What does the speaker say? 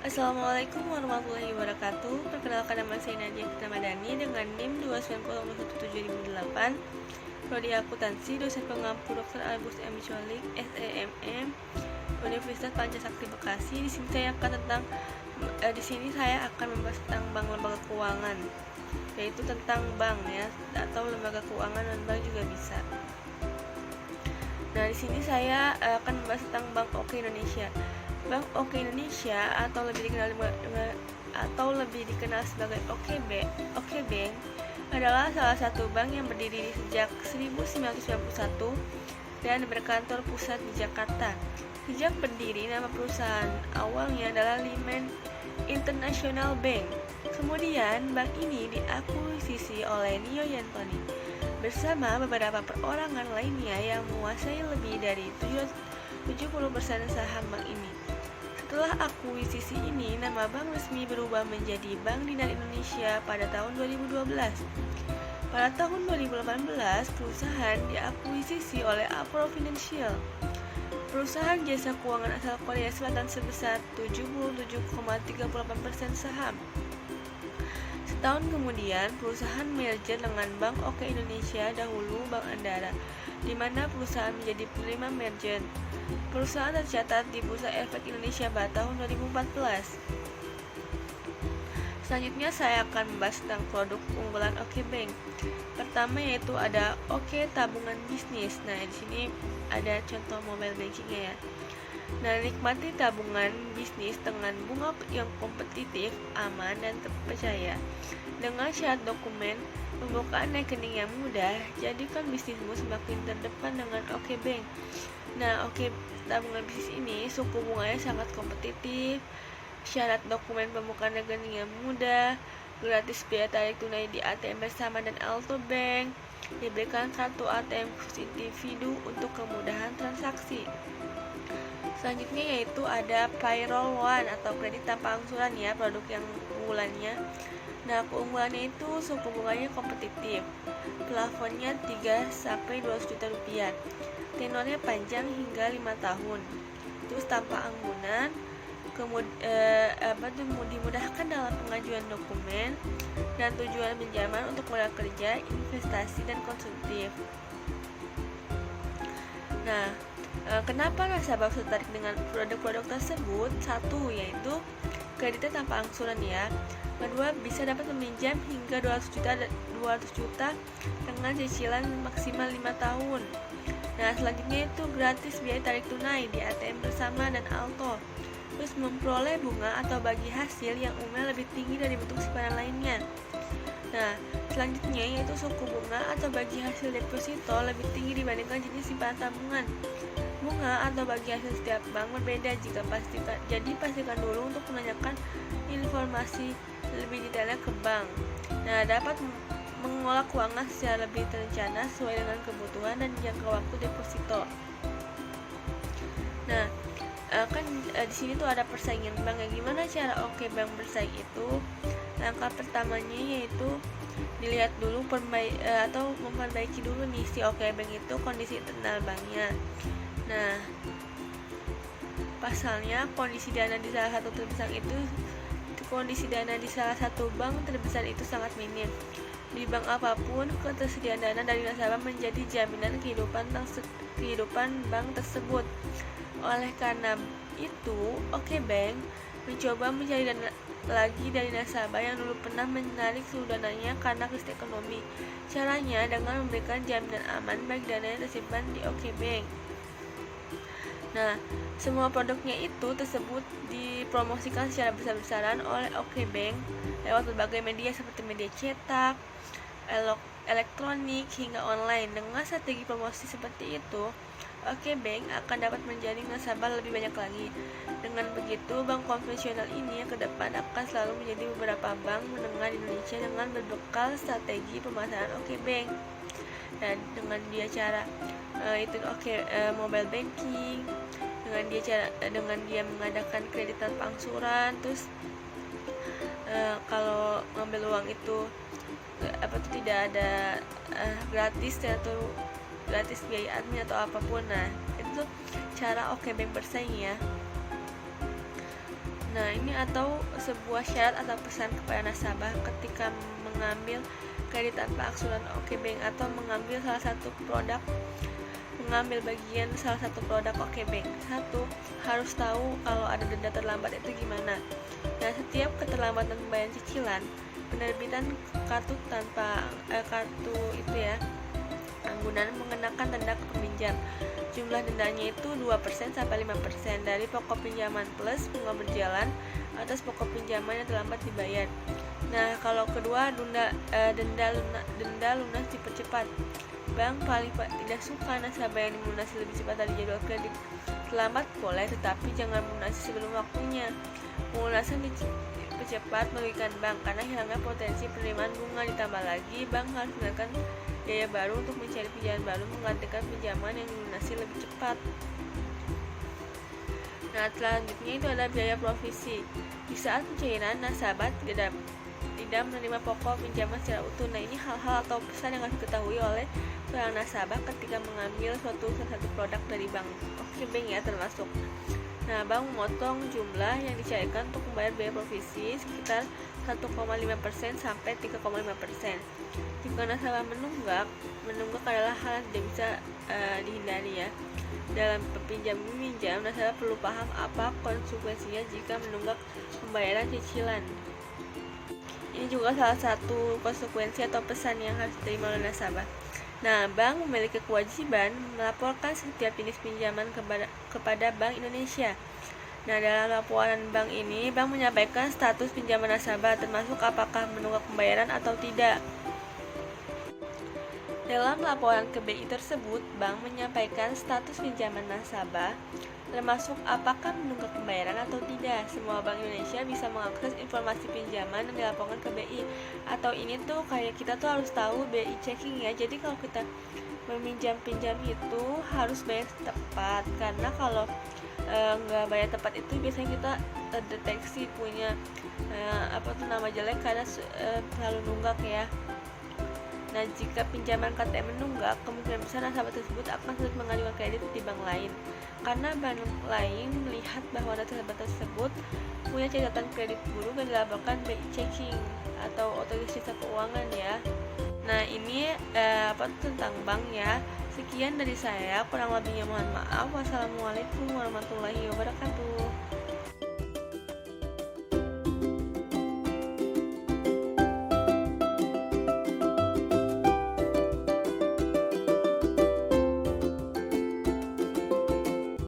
Assalamualaikum warahmatullahi wabarakatuh. Perkenalkan, nama saya Nadia Ramadhani dengan NIM 2901708. Prodi Akuntansi, dosen pengampu Dr. Agus M. Colik, SEMM, Universitas Pancasakti Bekasi. Di sini saya akan membahas tentang bank lembaga keuangan, yaitu tentang bank ya, atau lembaga keuangan dan bank juga bisa. Nah, di sini saya akan membahas tentang Bank OK Indonesia. Bank OK Indonesia atau lebih dikenal sebagai OK Bank adalah salah satu bank yang berdiri sejak 1991 dan berkantor pusat di Jakarta. Sejak berdiri, nama perusahaan awalnya adalah Liman International Bank. Kemudian, bank ini diakuisisi oleh Nio Yantoni bersama beberapa perorangan lainnya yang menguasai lebih dari 70% saham bank ini. Setelah akuisisi ini, nama bank resmi berubah menjadi Bank Dinar Indonesia pada tahun 2012. Pada tahun 2018, perusahaan diakuisisi oleh Apollo Financial, perusahaan jasa keuangan asal Korea Selatan sebesar 77,38% saham. Setahun kemudian, perusahaan merger dengan Bank OK Indonesia, dahulu Bank Andara, di mana perusahaan menjadi penerima merger. Perusahaan tercatat di Bursa Efek Indonesia pada tahun 2014. Selanjutnya saya akan membahas tentang produk unggulan OK Bank. Pertama yaitu ada OK Tabungan Bisnis. Nah, di sini ada contoh mobile bankingnya ya. Nah, nikmati tabungan bisnis dengan bunga yang kompetitif, aman, dan terpercaya. Dengan syarat dokumen pembukaan rekening yang mudah, jadikan bisnismu semakin terdepan dengan OK Bank. Nah, OK Tabungan Bisnis ini suku bunganya sangat kompetitif, syarat dokumen pembukaan rekening yang mudah, gratis biaya tarik tunai di ATM bersama dan Alto Bank, diberikan kartu ATM khusus individu untuk kemudahan transaksi. Selanjutnya yaitu ada Payroll One atau kredit tanpa angsuran ya, produk yang unggulannya. Nah, keunggulannya itu suku bunganya kompetitif, plafonnya 3-200 juta rupiah, tenornya panjang hingga 5 tahun, terus tanpa anggunan, dimudahkan dalam pengajuan dokumen, dan tujuan pinjaman untuk modal kerja, investasi, dan konsumtif. Nah, kenapa nasabah tertarik dengan produk-produk tersebut? Satu, yaitu kreditnya tanpa angsuran ya. Kedua, bisa dapat meminjam hingga 200 juta dengan cicilan maksimal 5 tahun. Nah, selanjutnya itu gratis biaya tarik tunai di ATM bersama dan Alto. Terus memperoleh bunga atau bagi hasil yang umumnya lebih tinggi dari bentuk simpanan lainnya. Nah, selanjutnya yaitu suku bunga atau bagi hasil deposito lebih tinggi dibandingkan jenis simpanan tabungan. Bunga atau bagi hasil setiap bank berbeda, jadi pastikan dulu untuk menanyakan informasi lebih detailnya ke bank. Nah, dapat mengolah keuangan secara lebih terencana sesuai dengan kebutuhan dan jangka waktu deposito. Nah, di sini tuh ada persaingan bank. Gimana cara OK Bank bersaing itu? Langkah pertamanya yaitu dilihat dulu memperbaiki dulu nih si OK Bank itu kondisi internal banknya. Nah, pasalnya kondisi dana di salah satu bank terbesar itu sangat minim. Di bank apapun, ketersediaan dana dari nasabah menjadi jaminan kehidupan bank tersebut. Oleh karena itu, OK Bank mencoba mencari dana lagi dari nasabah yang dulu pernah menarik seluruh dananya karena krisis ekonomi. Caranya dengan memberikan jaminan aman baik dana yang tersimpan di OK Bank. Nah, semua produknya tersebut dipromosikan secara besar-besaran oleh OK Bank lewat berbagai media seperti media cetak, elektronik, hingga online. Dengan strategi promosi seperti itu, OK Bank akan dapat menjaring nasabah lebih banyak lagi. Dengan begitu, bank konvensional ini ke depan akan selalu menjadi beberapa bank menengah di Indonesia dengan berbekal strategi pemasaran OK Bank. Dan dengan dia cara mobile banking, dengan dia mengadakan kredit tanpa angsuran, terus kalau ngambil uang itu tidak ada gratis atau gratis biaya admin atau apapun. Nah, itu cara OK Bank bersaing ya. Nah, ini atau sebuah syarat atau pesan kepada nasabah ketika mengambil kredit tanpa aksuran OKBank atau mengambil bagian salah satu produk OKBank. 1. Harus tahu kalau ada denda terlambat itu gimana. Nah, setiap keterlambatan pembayaran cicilan, penerbitan kartu kartu itu ya, penggunaan mengenakan denda ke peminjam. Jumlah dendanya itu 2% sampai 5% dari pokok pinjaman plus bunga berjalan atas pokok pinjaman yang terlambat dibayar. Nah, kalau kedua, denda lunas dipercepat. Bank paling tidak suka nasabah yang melunasi lebih cepat dari jadwal kredit. Terlambat boleh, tetapi jangan melunasi sebelum waktunya. Pelunasan dipercepat merugikan bank karena hilangnya potensi penerimaan bunga. Ditambah lagi, bank harus menggunakan biaya baru untuk mencari pinjaman baru menggantikan pinjaman yang dilunasi lebih cepat. Nah, selanjutnya itu ada biaya provisi. Di saat pencairan, nasabah tidak menerima pokok pinjaman secara utuh. Nah, ini hal-hal atau pesan yang harus diketahui oleh seorang nasabah ketika mengambil salah satu produk dari bank OKBank ya termasuk. Nah, bank memotong jumlah yang dicairkan untuk membayar biaya provisi sekitar 1,5% sampai 3,5%. Jika nasabah menunggak adalah hal yang tidak bisa dihindari ya. Dalam peminjam, nasabah perlu paham apa konsekuensinya jika menunggak pembayaran cicilan. Ini juga salah satu konsekuensi atau pesan yang harus diterima oleh nasabah. Nah, bank memiliki kewajiban melaporkan setiap jenis pinjaman kepada Bank Indonesia. Nah, dalam laporan bank ini, bank menyampaikan status pinjaman nasabah termasuk apakah menunggak pembayaran atau tidak. Dalam laporan ke BI tersebut, bank menyampaikan status pinjaman nasabah termasuk apakah menunggak pembayaran atau tidak. Semua bank Indonesia bisa mengakses informasi pinjaman yang dilaporkan ke BI. Atau ini tuh kayak kita tuh harus tahu BI checking ya. Jadi kalau kita pinjam itu harus bayar tepat, karena kalau nggak bayar tepat itu biasanya kita terdeteksi punya nama jelek karena selalu nunggak ya. Nah, jika pinjaman KTM menunggak, kemungkinan besar nasabah tersebut akan sulit mengajukan kredit di bank lain, karena bank lain melihat bahwa nasabah tersebut punya catatan kredit buruk dan dilaporkan BI checking atau otoritas jasa keuangan ya. Nah, ini tentang bank ya. Sekian dari saya, kurang lebihnya mohon maaf. Wassalamualaikum warahmatullahi wabarakatuh.